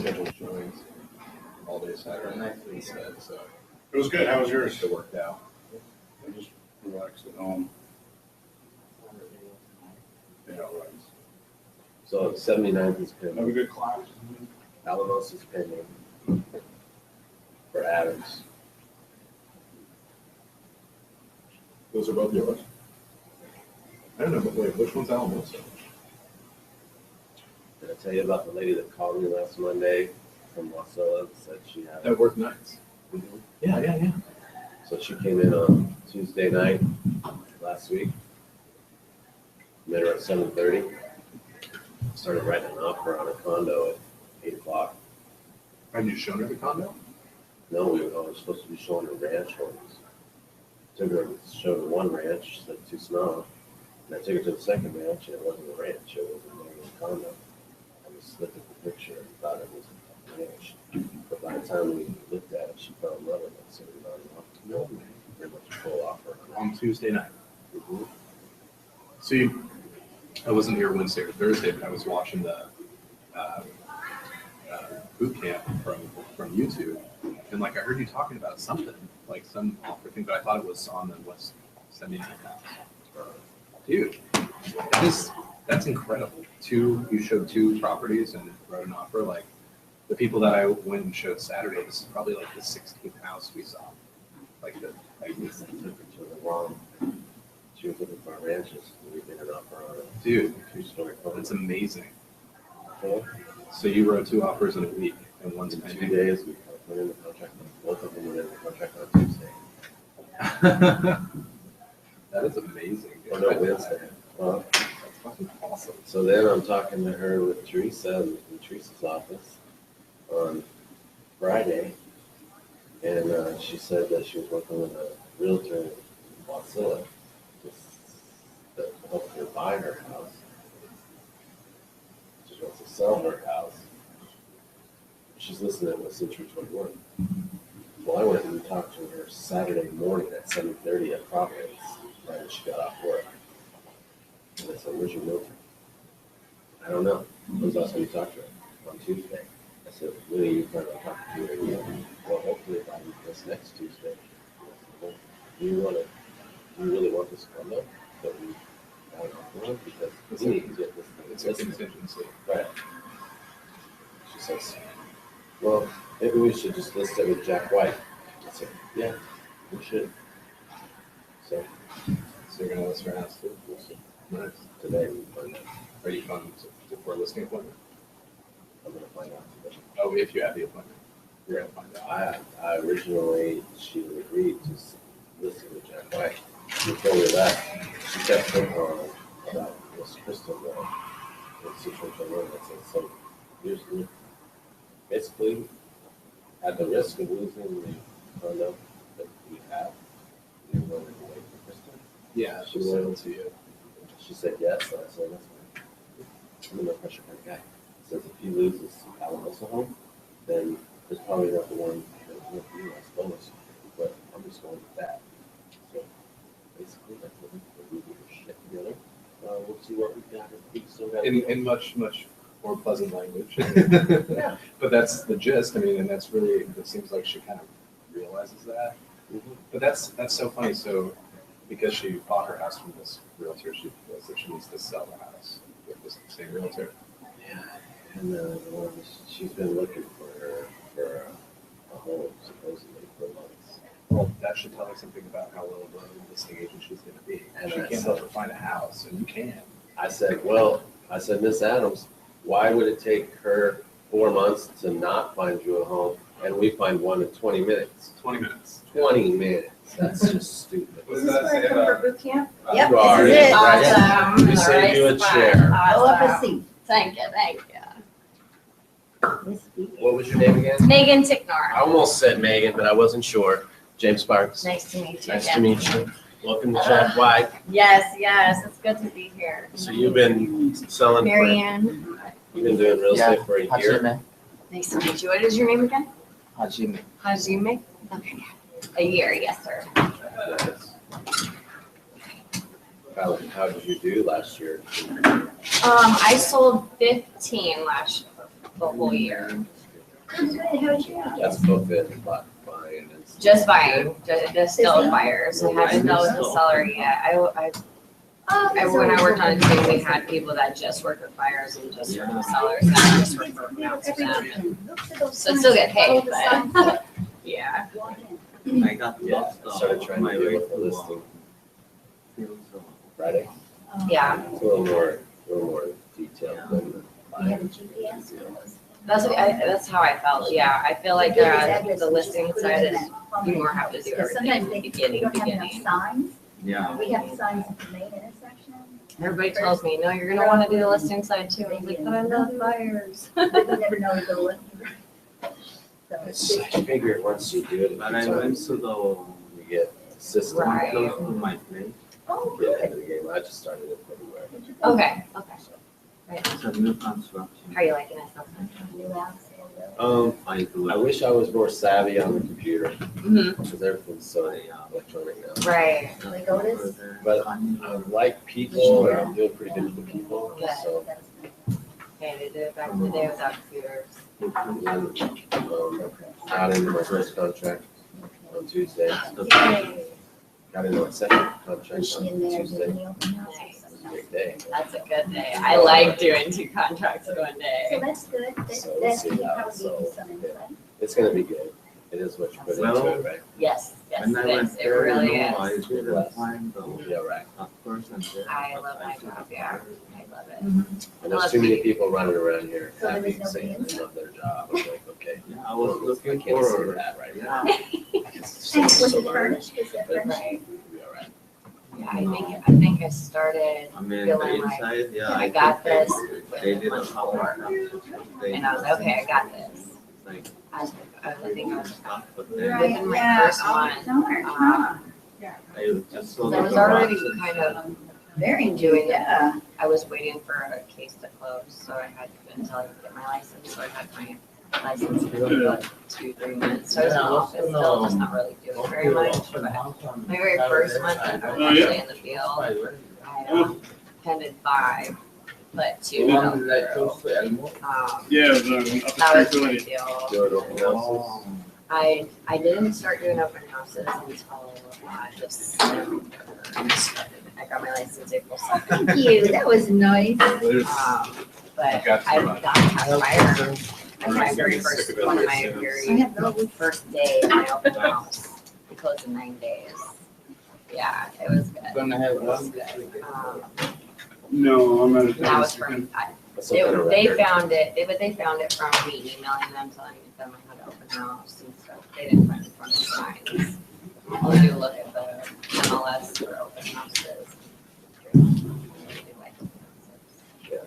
scheduled showings all day Saturday instead. So It was good. How was yours? it worked out. I just relaxed at home. Yeah, right. So 79th is Have a pending. good class. Alamos is pending for Adams. Those are both yours. I don't know, but wait, which one's Alamos? Did I tell you about the lady that called me last Monday from Wasilla and said she had That worked nights. Yeah. So she came in on Tuesday night last week. Met her at 7:30. Started writing an offer on a condo at 8 o'clock. Have you shown her the condo? No, I was supposed to be showing her ranch homes. Took her, showed her one ranch, she said too small. And I took her to the second ranch, and it wasn't a ranch, it was a regular condo. I just looked at the picture and thought it was a ranch. But by the time we looked at it, she fell in love with it, so we got it off. Pretty much a full offer on On Tuesday night. it. Mhm. See, I wasn't here Wednesday or Thursday, but I was watching the boot camp from YouTube, and like I heard you talking about something, like some offer thing, but I thought it was on the West 79th house. Dude, that's incredible. You showed two properties and wrote an offer. Like the people that I went and showed Saturday, this is probably like the 16th house we saw. Like I took her to the wrong. She was looking for ranches, and we did an offer on a dude, two-story home. that's amazing. Okay. So you wrote two offers in a week, and one's In 2 pending. days, we put in the contract, both of them were in the contract on Tuesday. That is amazing. Dude. Or no, Wednesday. Well, That's fucking awesome. so then I'm talking to her with Teresa in Teresa's office on Friday, and she said that she was working with a realtor in Wasilla to help her buy her house. She wants to sell her house. She's listening to Century 21. Well, I went and talked to her Saturday morning at 7:30 at Providence, right when she got off work. And I said, "Where's your realtor?" "I don't know." I was also going to talk to her on Tuesday. I said, "When are you planning on talking to her again?" "Well, hopefully by this next Tuesday." I said, "Well, do you really want this condo that we got an offer on? Because we need to get this thing It's a listed." contingency. Right. She says, "Well, maybe we should just list it with Jack White." I said, "Yeah, we should." So So you're gonna list her house too? we'll see. Nice. Today we find out. Are you coming for a listing appointment? I'm gonna find out today. Oh, if you have the appointment, you're gonna find out. I originally, she agreed to list it with Jack White. She told me that. She kept thinking on about this crystal though. The situation I'm in. I said, so here's the, basically, at the risk of losing the condo that we have, you're willing to wait for Kristen? Yeah, She she'll will. sell it to you. She said yes, and I said, that's fine. I'm a no pressure kind of guy. Says if he loses Alamosa home, then there's probably not the one that will for you, I suppose. But I'm just going with that. So basically, that's what we do shit together. We'll see what we've got. We still got In much more pleasant language. Yeah. But that's the gist. I mean, and that's really, it seems like she kind of realizes that. Mhm. But that's so funny. So because she bought her house from this realtor, she feels that she needs to sell the house with this same realtor. Yeah, and she's been looking for a home supposedly for months. Well, that should tell her something about how well of a listing agent she's going to be. And She I can't said- help her find a house, and you can. I said, Miss Adams, why would it take her 4 months to not find you a home, and we find one in 20 minutes? 20 minutes. 20 minutes. That's just stupid. What Is does this that where I say come about? for boot camp? Yep, You are, this is it. right? Awesome. We saved you a Right spot. chair. Awesome. Go up a seat. Thank you, thank you. What was your name again? Megan I Ticknar. almost said Megan, but I wasn't sure. James Sparks. Nice to meet you Nice to again. meet you. Welcome to Jack White. Yes, it's good to be here. So you've been selling for, Marianne. you've been doing real estate for a year? Hajime. Nice to meet you. What is your name again? Hajime. Hajime? Okay. A year, yes, sir. Nice. How did you do last year? I sold 15 the whole year. That's both in buying and. Just buying, just still buyers. I haven't dealt with the seller yet. When I worked on a team, we had people that just worked with buyers and just worked with sellers and just worked for accounts for them. So still get paid, but yeah. I got Yeah, lost I started trying my to way deal with the to listing Friday. Yeah, It's a little more detailed than the buying. that's how I felt. Yeah, I feel like the listing side is you more have to do Because everything sometimes from they the don't have enough beginning. signs. Yeah. We have signs at the main intersection. Everybody tells me, no, you're gonna want to do the listing side too. I was like, but I love buyers. But you never know to go looking. So I figure once you do it, But I went to the you get the system. Right. close to my place. oh, Get good. into the game. I just started it everywhere. Okay, okay. It's a new construction. How are you liking it? New house. I do I it. wish I was more savvy on the computer Mm-hmm. because everything's so electronic now. Right. Like Otis? But I like people and I'm doing pretty good with the people. So Okay, they did it back in the day without computers. got into my first contract on Tuesday. Yay. Got into my second contract Was she on in there Tuesday. doing the open house? Nice. Big day. That's a good day. I like doing 2 contracts in one So day. that's good. So we'll That's see probably how, give you so, some insight. It's gonna be good. It is what you put into Well, it, right? Yes, yes, When I it went is. It there, really I is. didn't find the Yeah, right. person there. I but love my should job, have yeah. hired. I love it. And there's too many people running around here So there happy was nobody saying they inside? love their job. I'm like, okay. Yeah, I was I looking can't see for that right yeah. now. And was it furnished? Was it furnished? Right. It'll be all right. Yeah, I think I started I mean, the feeling like inside, yeah. I got think this. They did a homework. And I was like, okay, I got this. Like, I think I was stuff, but then within my first month. I just saw I was the already boxes. kind of Very doing it. yeah. I was waiting for a case to close, so I had until I could get my license. So I had my license for like 2-3 months. So I was in the office still, just not really doing very much. But my very first month that I was actually in the field, I attended 5, but 2 fell through. Yeah, it was That up was at a Street big deal. Do it open houses. I didn't start doing open houses until this I got my license April 2nd. Thank you. That was nice. But got to I run. got to fire. On my very first, one of my very first day of my open house. We closed in 9 days. Yeah, it was good. Gonna have It was one. good. No, I'm at a. That was from, That's some kind of they record. found it, but they found it from me emailing them, telling them I had an open house and stuff. They didn't find it from the signs. I'll do look at the MLS for open houses. They like open houses. Yeah.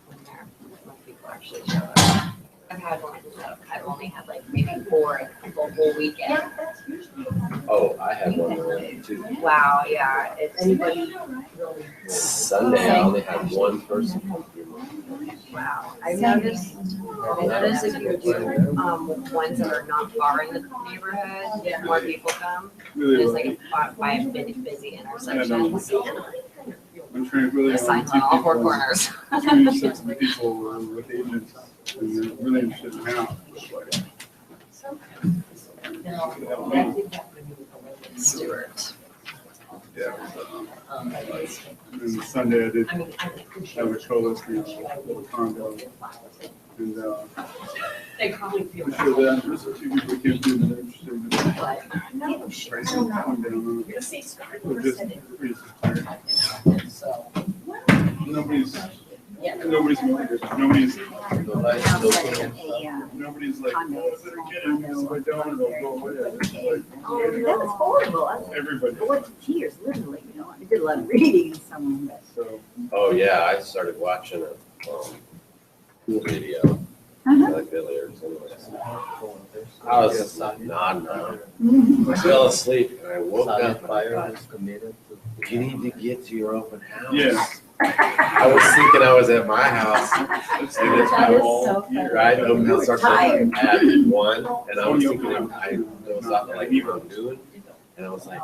When people actually show up. I've had one that I've only had like maybe 4 the whole weekend. Oh, I had one too. Wow, yeah, it's Sunday, I only had one person come through. wow. I noticed if you do, with ones that are not far in the neighborhood, more people come. There's like five busy intersections. I'm trying to really. The signs on all 4 corners. 260 people with agents and they're really interested in the house. Stewart. Yeah. And Sunday I did have a co-listing of a little condo. And They probably feel. I'm sure that there's a few people came through that are interested in the price of coming down. But just pretty nobody's like, oh, better get it. If I don't, it'll go away. It's like, That was horrible. everybody. I went to tears, literally, you know. I did a lot of reading in someone, but. So, Oh, yeah, I started watching a cool video. Uh-huh. Like Billiards anyways. I was nodding out. Mhm. I fell asleep and I woke Solid up. fire was committed to. You need to get to your open house. yeah. I was thinking I was at my house. And it's That is so funny. right, the open house starts Tired. at 1, and I was thinking I was up at like around noon, and I was like,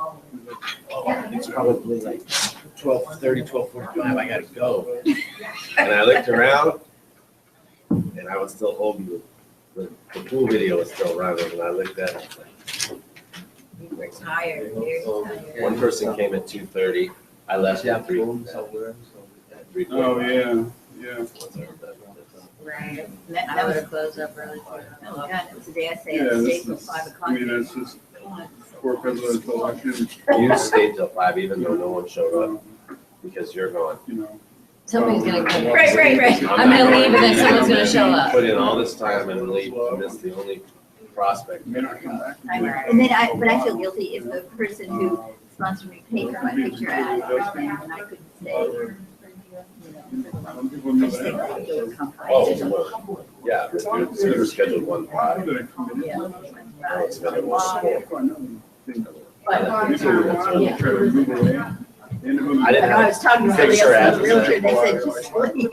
oh, it's probably like 12:30, 12:45, I gotta go. And I looked around, and I was still holding the The pool video was still running, and I looked at it. You were tired, dude. One person came at 2:30. I left at 3. Oh, yeah, yeah. Right. That I would was, have closed up early. oh God, that was the day I stayed Yeah, at this state till is, 5 I o'clock. mean, that's just for presidential election, You stayed till 5 even though no one showed up because you're gone. you know. Somebody's gonna come. Right. I'm gonna leave and then someone's gonna show up. Put in all this time and leave, and miss the only prospect. May not come back. And then but I feel guilty if the person who sponsored me paid for my picture ad, and I couldn't stay. Some people know I just think that. that it would come by. Oh, well, yeah, we were scheduled 1. I've been a committee. Yeah. Now it's another 1. People try to move away. I didn't I was talking to somebody Picture else, ads. a realtor, and they said, just leave.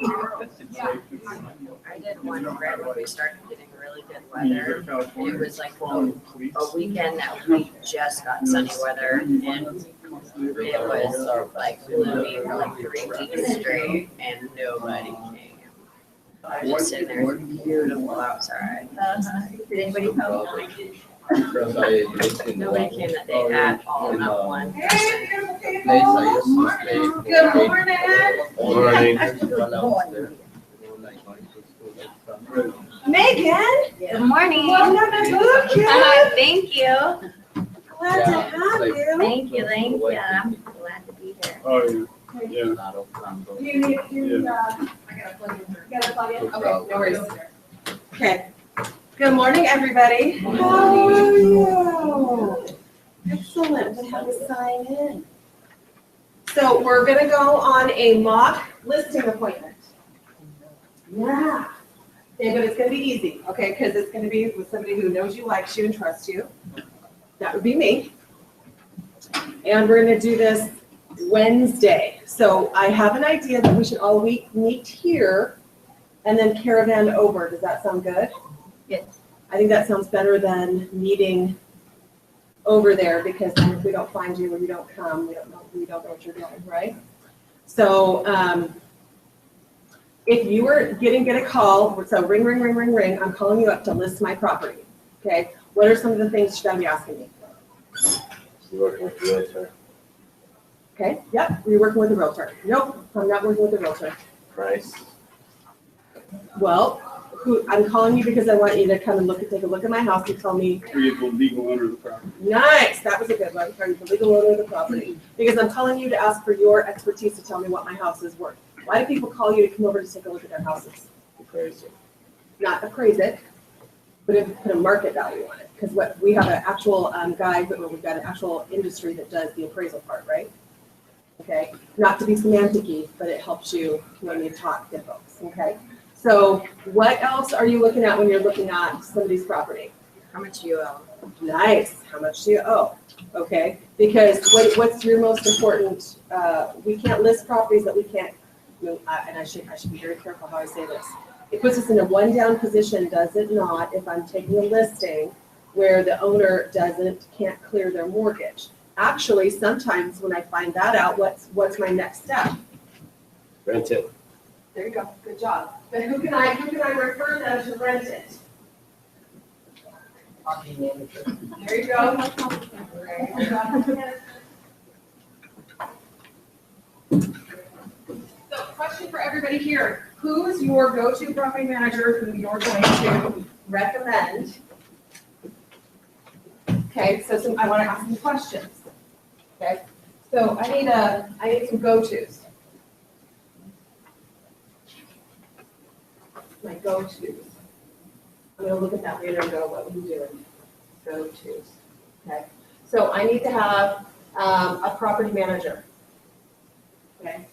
I did one right when we started getting really good weather. It was like a weekend that we just got sunny weather and it was like gloomy for like 3 weeks straight and nobody came. I was just sitting there, it's beautiful outside. Did anybody come? Nobody came that day at all, not one person. Good morning. Megan, Good morning. welcome to boot camp. Thank you. Glad to have you. Thank you. I'm glad to be here. Oh, yeah, yeah. I gotta plug in. Okay, no worries. Okay. Good morning, everybody. How are you? Excellent. We have to sign in. So we're gonna go on a mock listing appointment. Yeah. Okay, but it's gonna be easy, okay, because it's gonna be with somebody who knows you, likes you, and trusts you. That would be me. And we're gonna do this Wednesday. So I have an idea that we should all meet here and then caravan over. Does that sound good? Yes. I think that sounds better than meeting over there, because then if we don't find you or you don't come, we don't know what you're doing, right? So, if you were get a call, so ring, I'm calling you up to list my property, okay? What are some of the things you gotta be asking me? You working with the realtor? Okay, yep, are you working with a realtor? Nope, I'm not working with a realtor. Price? Well, I'm calling you because I want you to come and take a look at my house and tell me, Are you the legal owner of the property? nice, that was a good one, are you the legal owner of the property? Because I'm calling you to ask for your expertise to tell me what my house is worth. Why do people call you to come over to take a look at their houses? Crazy. Not appraise it, but put a market value on it. Because we have an actual guy, but we've got an actual industry that does the appraisal part, right? Okay, not to be semantic-y, but it helps you when you talk to folks, okay? So what else are you looking at when you're looking at somebody's property? How much do you owe? Nice, how much do you owe? Okay, because what's your most important, we can't list properties that we can't, and I should be very careful how I say this. It puts us in a one-down position, does it not, if I'm taking a listing where the owner can't clear their mortgage? Actually, sometimes when I find that out, what's my next step? Rent it. There you go, good job. But who can I refer them to rent it? There you go. So, question for everybody here. Who's your go-to property manager who you're going to recommend? Okay, so I want to ask some questions. Okay, so I need some go-tos. My go-tos. I'm going to look at that later and go, what are you doing? Go-tos. Okay, so I need to have a property manager. Okay,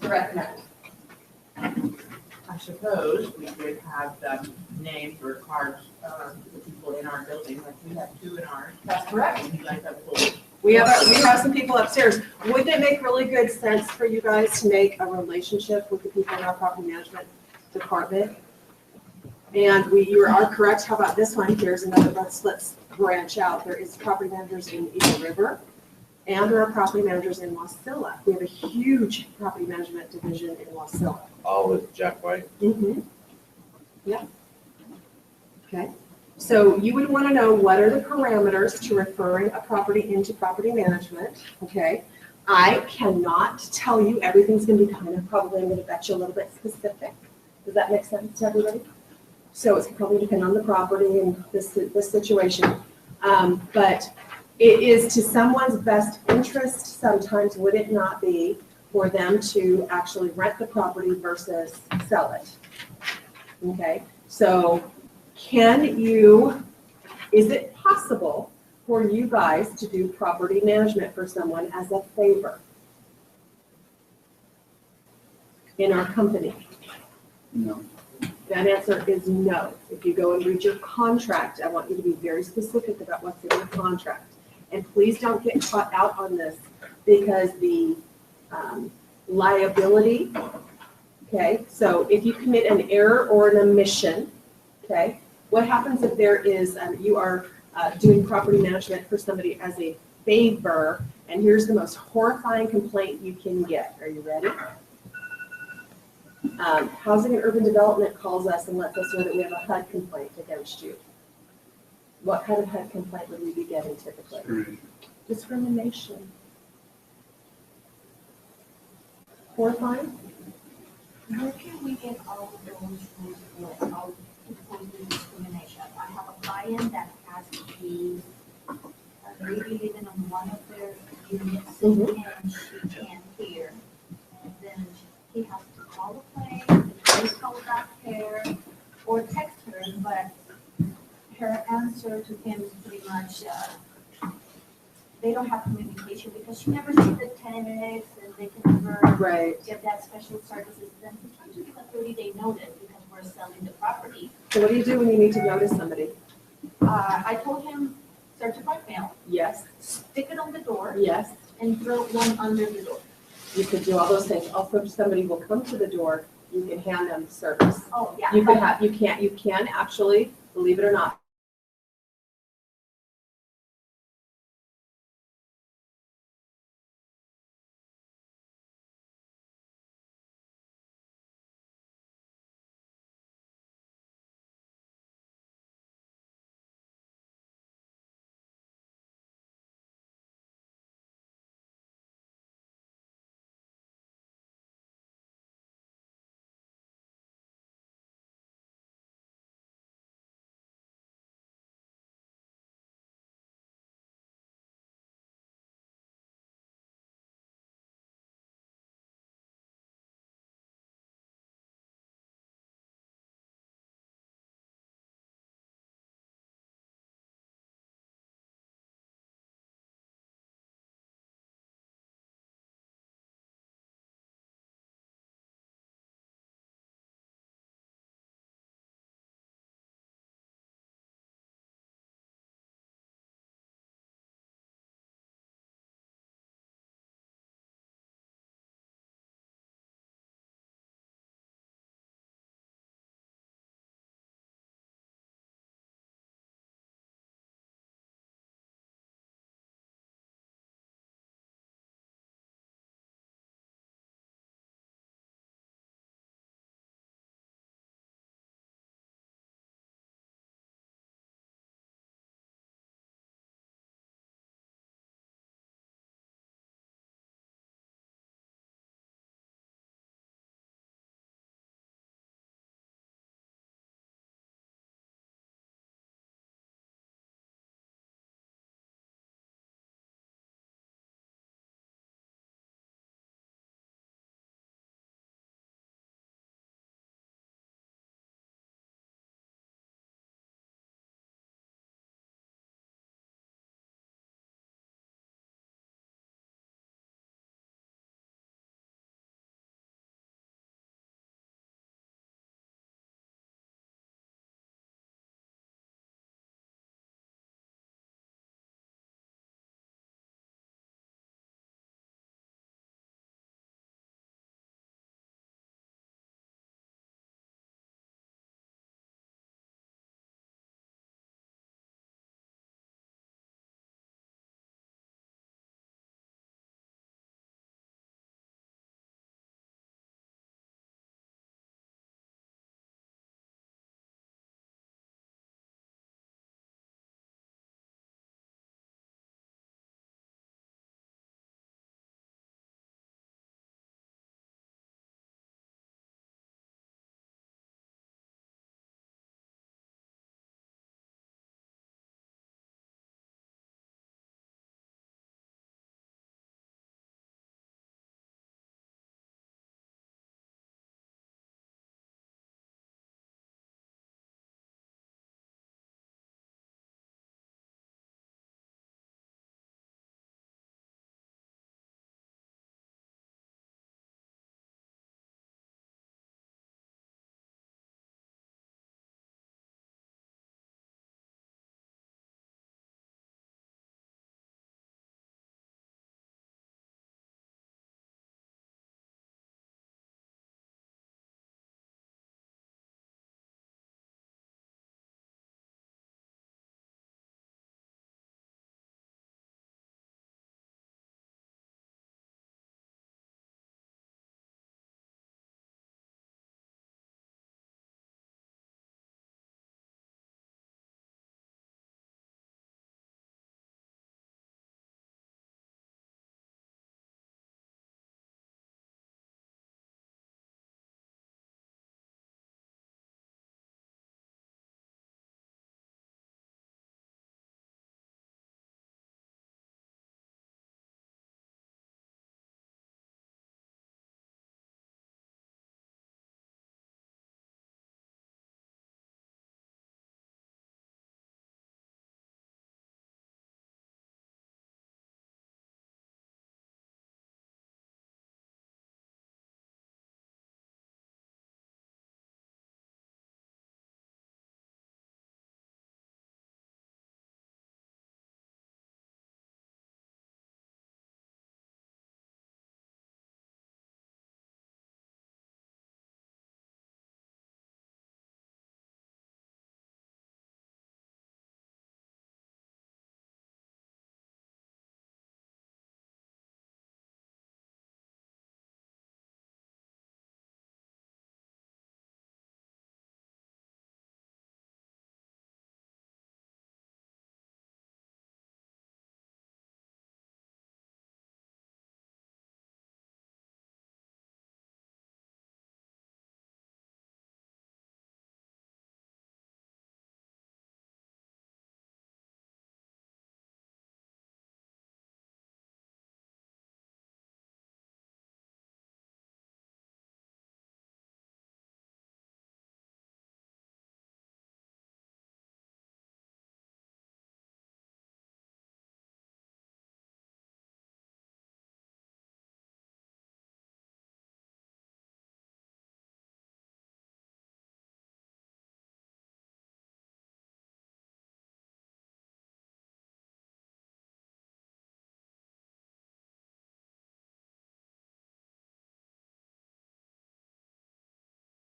to recommend. I suppose we could have them names or cards, the people in our building, like we have 2 in ours. That's correct. We like that full. We have some people upstairs. Wouldn't it make really good sense for you guys to make a relationship with the people in our property management department? And you are correct. How about this one? Here's another, let's branch out. There is property managers in Eagle River, and there are property managers in Wasilla. We have a huge property management division in Wasilla. All with Jack White. Mm-hmm. Yeah. Okay, so you would want to know what are the parameters to referring a property into property management, okay? I cannot tell you everything's going to be kind of, probably I'm going to bet you a little bit specific. Does that make sense to everybody? So it's probably depend on the property and this situation. But it is to someone's best interest sometimes, would it not be, for them to actually rent the property versus sell it? Okay, so is it possible for you guys to do property management for someone as a favor in our company? No. That answer is no. If you go and read your contract, I want you to be very specific about what's in your contract. And please don't get caught out on this, because the liability, okay, so if you commit an error or an omission, okay, what happens if there is, you are doing property management for somebody as a favor, and here's the most horrifying complaint you can get. Are you ready? Housing and Urban Development calls us and lets us know that we have a HUD complaint against you. What kind of HUD complaint would we be getting typically? Discrimination. Horrifying? Where can we get all of those rules for all people with discrimination? I have a client that has to be maybe living on one of their units and she can't hear. And then he has to call the place, the police call back her, or text her, but her answer to him is pretty much, they don't have communication because she never sees the tenants and they can never get that special services. Then we try to give a 30-day notice because we're selling the property. So what do you do when you need to notice somebody? I told him certified mail. Yes. Stick it on the door. Yes. And throw one under the door. You could do all those things. Also, if somebody will come to the door, you can hand them service. Oh, yeah. You can actually, believe it or not,